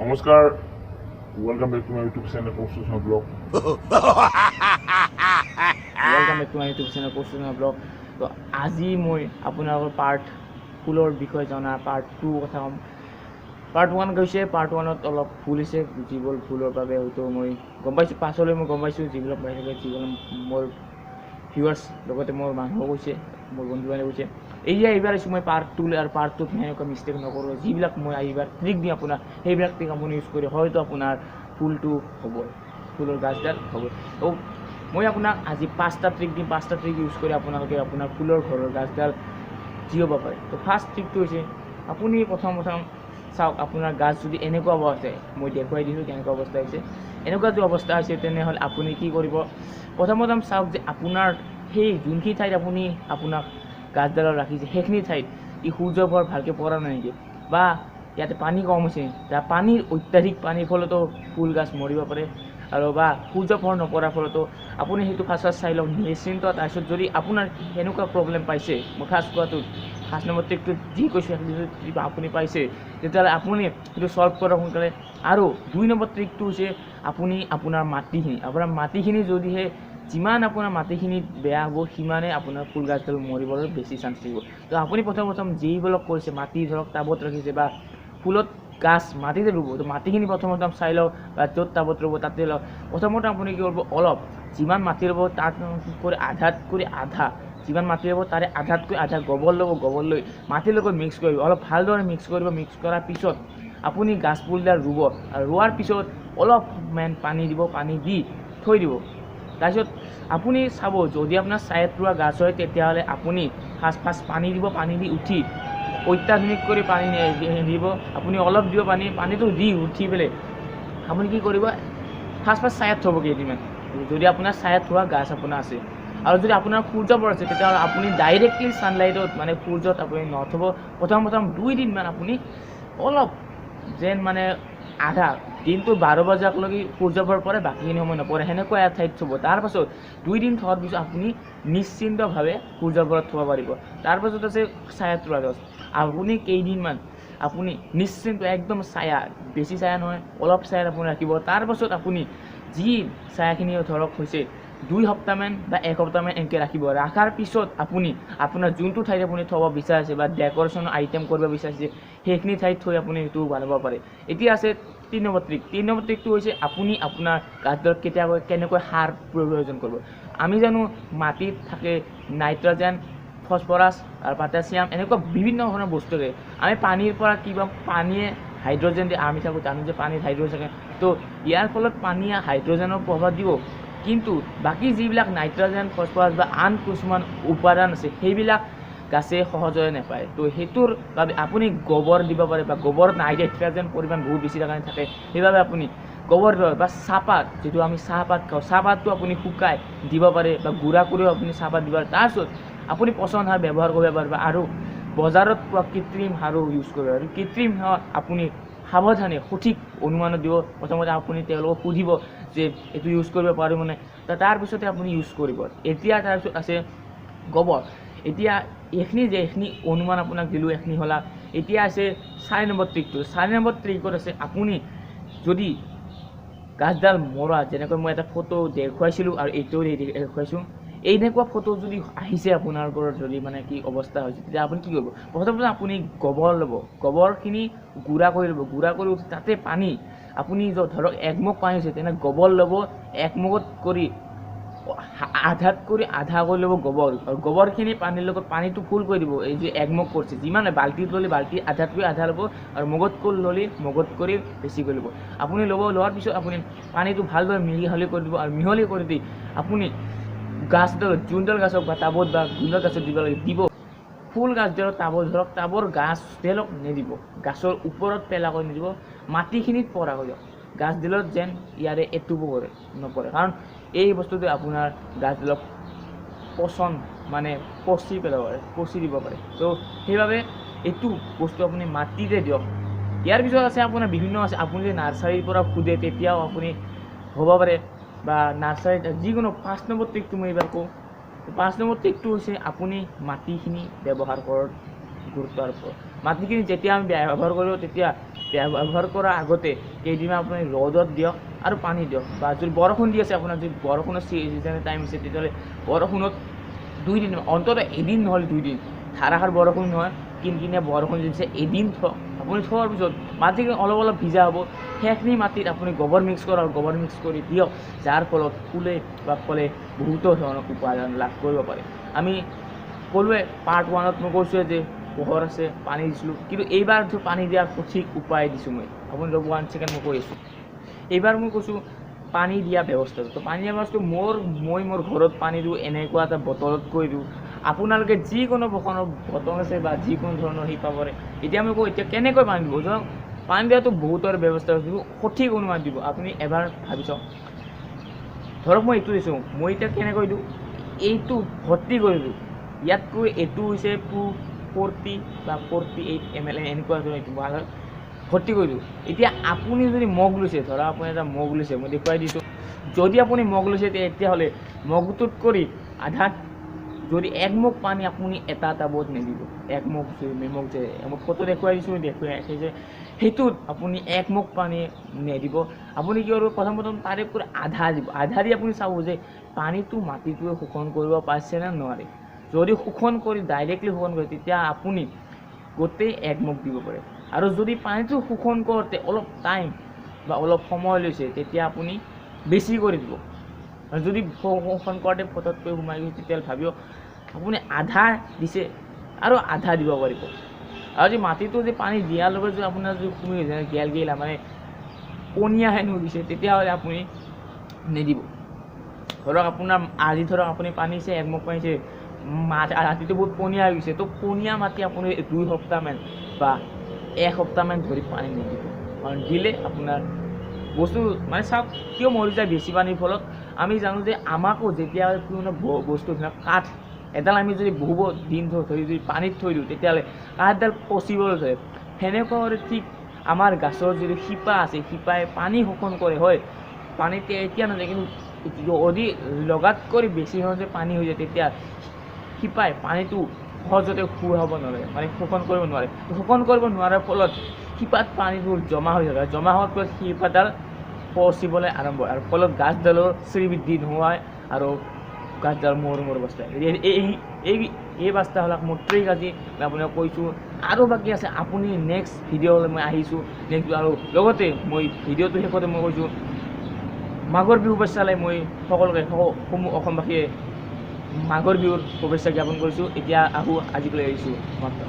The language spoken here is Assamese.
নমস্কাৰ, welcome back to my YouTube channel Kaushal blog. Welcome back to my YouTube channel Kaushal blog. তো আজি মই আপোনালোকৰ পাৰ্ট ফুলৰ বিষয়ে জনা পাৰ্ট 2 কথা ক'ম। পাৰ্ট 1 গৈছে, পাৰ্ট 1ত অলপ ভুল হৈছে, যিবোৰ ভুলৰ বাবে হয়তো মই গম পাইছোঁ, পাছলৈ মই গম পাইছোঁ যিবিলাক পাই থাকে, যিবিলাক মোৰ ভিউৱাৰ্ছ লগতে মোৰ মানুহো কৈছে, মোৰ বন্ধু বান্ধৱে কৈছে। এইবাৰ আহিছোঁ মই পাৰ্ট 2 আৰু পাৰ্ট 2ত এনেকুৱা মিষ্টেক নকৰোঁ। যিবিলাক মই এইবাৰ ট্ৰিক দিম আপোনাক, সেইবিলাক ট্ৰিক আপুনি ইউজ কৰি হয়তো আপোনাৰ ফুলটো হ'ব, ফুলৰ গাছডাল হ'ব। তো মই আপোনাক আজি 5টা ট্ৰিক দিম, 5টা ট্ৰিক ইউজ কৰি আপোনালোকে আপোনাৰ ফুলৰ ঘৰৰ গাছডাল জীয়াব পাৰে। তো ফাৰ্ষ্ট ট্ৰিকটো হৈছে, আপুনি প্ৰথম চাওক, আপোনাৰ গাছ যদি এনেকুৱা অৱস্থা, মই দেখুৱাই দিছোঁ কেনেকুৱা অৱস্থা হৈছে। এনেকুৱা যদি অৱস্থা হৈছে তেনেহ'লে আপুনি কি কৰিব, প্ৰথম চাওক যে আপোনাৰ সেই যোনখিনি ঠাইত আপুনি আপোনাক গাছডালত ৰাখিছে সেইখিনি ঠাইত সূৰ্যৰ পোহৰ ভালকৈ পৰা নাই নেকি, বা ইয়াতে পানী কম হৈছে, পানীৰ অত্যাধিক পানীৰ ফলতো ফুল গাছ মৰিব পাৰে, আৰু বা সূৰ্য পোহৰ নপৰাৰ ফলতো আপুনি সেইটো ফাৰ্ষ্ট চাই লওক নিশ্চিন্ত। তাৰপিছত যদি আপোনাৰ সেনেকুৱা প্ৰব্লেম পাইছে, মই ফাৰ্ষ্ট নম্বৰ ট্ৰিকটো যি কৈছোঁ সেইখিনি যদি আপুনি পাইছে, তেতিয়াহ'লে আপুনি সেইটো ছল্ভ কৰক সোনকালে। আৰু 2 নম্বৰ ট্ৰিকটো হৈছে, আপুনি আপোনাৰ মাটিখিনি যদিহে যিমান আপোনাৰ মাটিখিনি বেয়া হ'ব, সিমানে আপোনাৰ ফুল গাছডাল মৰিবলৈ বেছি চান্স থাকিব। তো আপুনি প্ৰথম যিবিলাক কৰিছে, মাটি ধৰক টাবত ৰাখিছে বা ফুলত গাছ মাটিতে ৰুব, তো মাটিখিনি প্ৰথম চাই লওক, বা য'ত টাবত ৰুব তাতে লওক। প্ৰথমতে আপুনি কি কৰিব, অলপ যিমান মাটি ল'ব তাত কৰি আধাতকৈ আধা, যিমান মাটি ল'ব তাৰে আধাতকৈ আধা গোবৰ ল'ব, গোবৰ লৈ মাটিৰ লগত মিক্স কৰিব, অলপ ভালদৰে মিক্স কৰিব। মিক্স কৰাৰ পিছত আপুনি গাছ পুলিডাল ৰুব, আৰু ৰোৱাৰ পিছত অলপমান পানী দিব, পানী দি থৈ দিব। তাৰপিছত আপুনি চাব, যদি আপোনাৰ ছাইত ৰোৱা গাছ হয় তেতিয়াহ'লে আপুনি ফাৰ্ষ্ট পানী দিব, পানী দি উঠি অত্যাধুনিক কৰি পানী দিব, আপুনি অলপ দিব পানীটো দি উঠি পেলাই আপুনি কি কৰিব, ফাৰ্ষ্ট ছাইত থ'ব কেইদিনমান, যদি আপোনাৰ ছাইত থোৱা গাছ আপোনাৰ আছে। আৰু যদি আপোনাৰ সূৰ্য পোহৰ আছে তেতিয়াহ'লে আপুনি ডাইৰেক্টলি ছানলাইটত মানে সূৰ্যত আপুনি নথ'ব। প্ৰথম 2 দিনমান আপুনি অলপ যেন মানে আধা দিনটো 12 বজালৈকে সূৰ্য পোহৰ পৰে, বাকীখিনি সময় নপৰে, সেনেকুৱা এটা ঠাইত থ'ব। তাৰপাছত 2 দিন থোৱাৰ পিছত আপুনি নিশ্চিন্তভাৱে সূৰ্যৰ পোহৰত থ'ব পাৰিব। তাৰপাছত আছে ছায়াত ৰোৱা গছ। আপুনি কেইদিনমান আপুনি নিশ্চিন্ত একদম ছায়া, বেছি ছায়া নহয়, অলপ ছায়াত আপুনি ৰাখিব। তাৰপাছত আপুনি যি ছায়াখিনি ধৰক হৈছে 2 সপ্তাহমান বা 1 সপ্তাহমান এনেকৈ ৰাখিব। ৰখাৰ পিছত আপুনি আপোনাৰ যোনটো ঠাইত আপুনি থ'ব বিচাৰিছে বা ডেক'ৰেশ্যনৰ আইটেম কৰিব বিচাৰিছে, সেইখিনি ঠাইত থৈ আপুনি সেইটো বনাব পাৰে। এতিয়া আছে 3 নম্বৰ ট্ৰিক। 3 নম্বৰ ট্ৰিকটো হৈছে, আপুনি আপোনাৰ গাছডালত কেনেকৈ সাৰ প্ৰয়োজন কৰিব। আমি জানো মাটিত থাকে নাইট্ৰজেন, ফছফৰাছ আৰু পটাছিয়াম, এনেকুৱা বিভিন্ন ধৰণৰ বস্তু থাকে। আমি পানীৰ পৰা পানীয়ে হাইড্ৰজেন দিয়ে, আমি জানো যে পানীত হাইড্ৰজেন থাকে। তো ইয়াৰ ফলত পানীয়ে হাইড্ৰজেনৰ প্ৰভাৱ দিব, কিন্তু বাকী যিবিলাক নাইট্ৰজেন, ফছফৰাছ বা আন কিছুমান উপাদান আছে সেইবিলাক গাছে সহজে নাপায়। তো সেইটোৰ বাবে আপুনি গোবৰ দিব পাৰে, বা গোবৰত নাইট্ৰজেন পৰিমাণ বহুত বেছি থাকে, সেইবাবে আপুনি গোবৰ বা চাহপাত, যিটো আমি চাহপাত খাওঁ, চাহপাতটো আপুনি শুকাই দিব পাৰে, বা গুড়া কৰিও আপুনি চাহপাত দিব পাৰে। তাৰপিছত আপুনি পচন সাৰ ব্যৱহাৰ কৰিব পাৰিব, আৰু বজাৰত পোৱা কৃত্ৰিম সাৰো ইউজ কৰিব পাৰে। কৃত্ৰিম সাৰ আপুনি সাৱধানে সঠিক অনুমানত দিব। প্ৰথমতে আপুনি তেওঁলোকক সুধিব যে এইটো ইউজ কৰিব পাৰিবনে, তাৰপিছতে আপুনি ইউজ কৰিব। এতিয়া তাৰপিছত আছে গোবৰ। এতিয়া এইখিনি অনুমান আপোনাক দিলোঁ, এইখিনি হ'লা। এতিয়া আছে 4 নম্বৰ ট্ৰিকটো। 4 নম্বৰ ট্ৰিকত আছে, আপুনি যদি গাছডাল মৰা, যেনেকৈ মই এটা ফটো দেখুৱাইছিলোঁ আৰু এইটোও দেখুৱাইছোঁ, এনেকুৱা ফটো যদি আহিছে আপোনাৰ ঘৰত, যদি মানে কি অৱস্থা হৈছে, তেতিয়া আপুনি কি কৰিব, প্ৰথমতে আপুনি গোবৰ ল'ব, গোবৰখিনি গুড়া কৰি ল'ব, গুড়া কৰি তাতে পানী, আপুনি ধৰক 1 মগ পানী হৈছে, তেনে গোবৰ ল'ব 1 মগত কৰি আধাত কৰি আধা কৰি ল'ব গোবৰ, আৰু গোবৰখিনি পানীৰ লগত পানীটো ফুল কৰি দিব। এই যে 1 মগ কৰিছে, যিমান বাল্টিত ল'লে বাল্টি আধাতকৈ আধা ল'ব, আৰু মগত ল'লে মগত কৰি বেছি কৰি ল'ব। আপুনি লোৱাৰ পিছত আপুনি পানীটো ভালদৰে মিহলি কৰি দিব, আৰু মিহলি কৰি দি আপুনি গাছডাল, যোনডাল গাছক বা টাবত বা যোনডাল গাছত দিব লাগে দিব। ফুল গাছডালত টাবত ধৰক টাবৰ গাছডালক নিদিব, গাছৰ ওপৰত পেলাকৈ নিদিব, মাটিখিনিত পৰাকৈ দিয়ক। গাছডালত যেন ইয়াৰে এটুপো নপৰে, কাৰণ এই বস্তুটোৱে আপোনাৰ গাছডালক পচি দিব পাৰে। তো সেইবাবে এইটো বস্তু আপুনি মাটিতে দিয়ক। ইয়াৰ পিছত আছে আপোনাৰ বিভিন্ন আছে, আপুনি যদি নাৰ্চাৰীৰ পৰা খোজে তেতিয়াও আপুনি হ'ব পাৰে, বা নাৰ্চাৰীত যিকোনো। 5 নম্বৰ ট্ৰিকটো মই এইবাৰ কওঁ। 5 নম্বৰ ট্ৰিকটো হৈছে, আপুনি মাটিখিনি ব্যৱহাৰ কৰাৰ গুৰুত্বৰ ওপৰত। মাটিখিনি যেতিয়া আমি ব্যৱহাৰ কৰোঁ, তেতিয়া ব্যৱহাৰ কৰাৰ আগতে কেইদিনমান আপুনি ৰ'দত দিয়ক আৰু পানী দিয়ক, বা যদি বৰষুণ দি আছে আপোনাৰ, যদি বৰষুণৰ ছিজন টাইম আছে তেতিয়াহ'লে বৰষুণত 2 দিন, অন্ততঃ এদিন নহ'লে 2 দিন, ধাৰাসাৰ বৰষুণ নহয়, কিনকিনীয়া বৰষুণ দিছে, এদিন থওক। আপুনি থোৱাৰ পিছত মাটিখিনি অলপ অলপ ভিজা হ'ব, সেইখিনি মাটিত আপুনি গোবৰ মিক্স কৰক, গোবৰ মিক্স কৰি দিয়ক, যাৰ ফলত ফুলে বা ফলে বহুতো ধৰণৰ উপাদান লাভ কৰিব পাৰে। আমি ক'লোৱে পাৰ্ট 1ত মই কৈছোঁৱে যে পোহৰ আছে, পানী দিছিলোঁ, কিন্তু এইবাৰ পানী দিয়াৰ সঠিক উপায় দিছোঁ মই। আপুনি 1 ছেকেণ্ড মই কৈ আছোঁ। এইবাৰ মই কৈছোঁ পানী দিয়া ব্যৱস্থাটো। তো পানী দিয়া ব্যৱস্থাটো মই মোৰ ঘৰত পানী দিওঁ এনেকুৱা এটা বটলত কৈ দিওঁ। আপোনালোকে যিকোনো বটল আছে বা যিকোনো ধৰণৰ পাব পাৰে। এতিয়া মই কওঁ এতিয়া কেনেকৈ পানী দিব, ধৰক পানী দিয়াটো বহুতৰ ব্যৱস্থা দিব, সঠিক অনুমান দিব। আপুনি এবাৰ ভাবি চাওক, ধৰক মই এইটো দিছোঁ, মই এতিয়া কেনেকৈ দিওঁ, এইটো ভৰ্তি কৰি দিওঁ, ইয়াতকৈ এইটো হৈছে 240 বা 48 ml এনেকুৱা ধৰণৰ এইটো ভৰ্তি কৰি দিওঁ। এতিয়া আপুনি যদি মগ লৈছে, ধৰা আপুনি এটা মগ লৈছে, মই দেখুৱাই দিছোঁ, যদি আপুনি মগ লৈছে তেতিয়াহ'লে মগটোত কৰি আধা, যদি 1 মগ পানী আপুনি এটা টাবত নিদিব, 1 মগ যে মই ফটো দেখুৱাই দিছোঁ, যে সেইটোত আপুনি 1 মগ পানী নিদিব। আপুনি কি কৰিব, প্ৰথম তাৰে পৰা আধা দিব, আধা দি আপুনি চাব যে পানীটো মাটিটোৱে শোষণ কৰিব পাৰিছে নে নোৱাৰে। যদি শোষণ কৰি ডাইৰেক্টলি শোষণ কৰে তেতিয়া আপুনি গোটেই 1 মগ দিব পাৰে, আৰু যদি পানীটো শোষণ কৰোঁতে অলপ টাইম বা অলপ সময় লৈছে তেতিয়া আপুনি বেছি কৰি দিব। আৰু যদি শোষণ কৰোঁতে ফটতকৈ সোমাই গৈছে তেতিয়াহ'লে ভাবিব আপুনি আধা দিছে আৰু আধা দিব পাৰিব। আৰু যদি মাটিটো যে পানী দিয়াৰ লগত যদি আপোনাৰ যদি কমি গৈছে, গেলা মানে পনীয়া হেন হৈ গৈছে, তেতিয়াহ'লে আপুনি নিদিব। ধৰক আপোনাৰ আজি ধৰক আপুনি পানী দিছে, 1 মগ পানী দিছে, ৰাতিটো বহুত পনীয়া হৈ গৈছে, তো পনীয়া মাটি আপুনি 2 সপ্তাহমান বা 1 সপ্তাহমান ধৰি পানী নিদিব, কাৰণ দিলে আপোনাৰ বস্তু মানে চাওক কিয় মৰি যায় বেছি পানীৰ ফলত। আমি জানো যে আমাকো যেতিয়া কোনো বস্তুবিলাক কাঠ এডাল আমি যদি বহু দিন ধৰি যদি পানীত থৈ দিওঁ তেতিয়াহ'লে কাঠডাল পচিবলৈ ধৰে। সেনেকুৱাকৈ ঠিক আমাৰ গাছৰ যিটো শিপা আছে, শিপাই পানী শোষণ কৰে, হয় পানীত এতিয়া নাযায়, কিন্তু যদি লগাতকৈ বেছি সহজে পানী হৈ যায় তেতিয়া শিপাই পানীটো সহজতে শুহাব নোৱাৰে, মানে শোষণ কৰিব নোৱাৰে। শোষণ কৰিব নোৱাৰাৰ ফলত শিপাত পানীবোৰ জমা হৈ থাকে, জমা হোৱাৰ ফলত শিপাডাল পচিবলৈ আৰম্ভ হয়, আৰু ফলত গাছডালৰ শ্ৰীবৃদ্ধি নোহোৱায় আৰু গাছডাল মৰো অৱস্থা। এই বাস্তা হ'ল মোৰ ট্ৰিক আজি মই আপোনাক কৈছোঁ, আৰু বাকী আছে। আপুনি নেক্সট ভিডিঅ'লৈ মই আহিছোঁ আৰু লগতে মই ভিডিঅ'টো শেষতে মই কৈছোঁ মাঘৰ বিহু উপলক্ষে মই সকলোকে অসমবাসীয়ে মাঘৰ বিহুৰ শুভেচ্ছা জ্ঞাপন কৰিছোঁ। এতিয়া আহোঁ, আজিলৈ আহিছোঁ মাত্ৰ।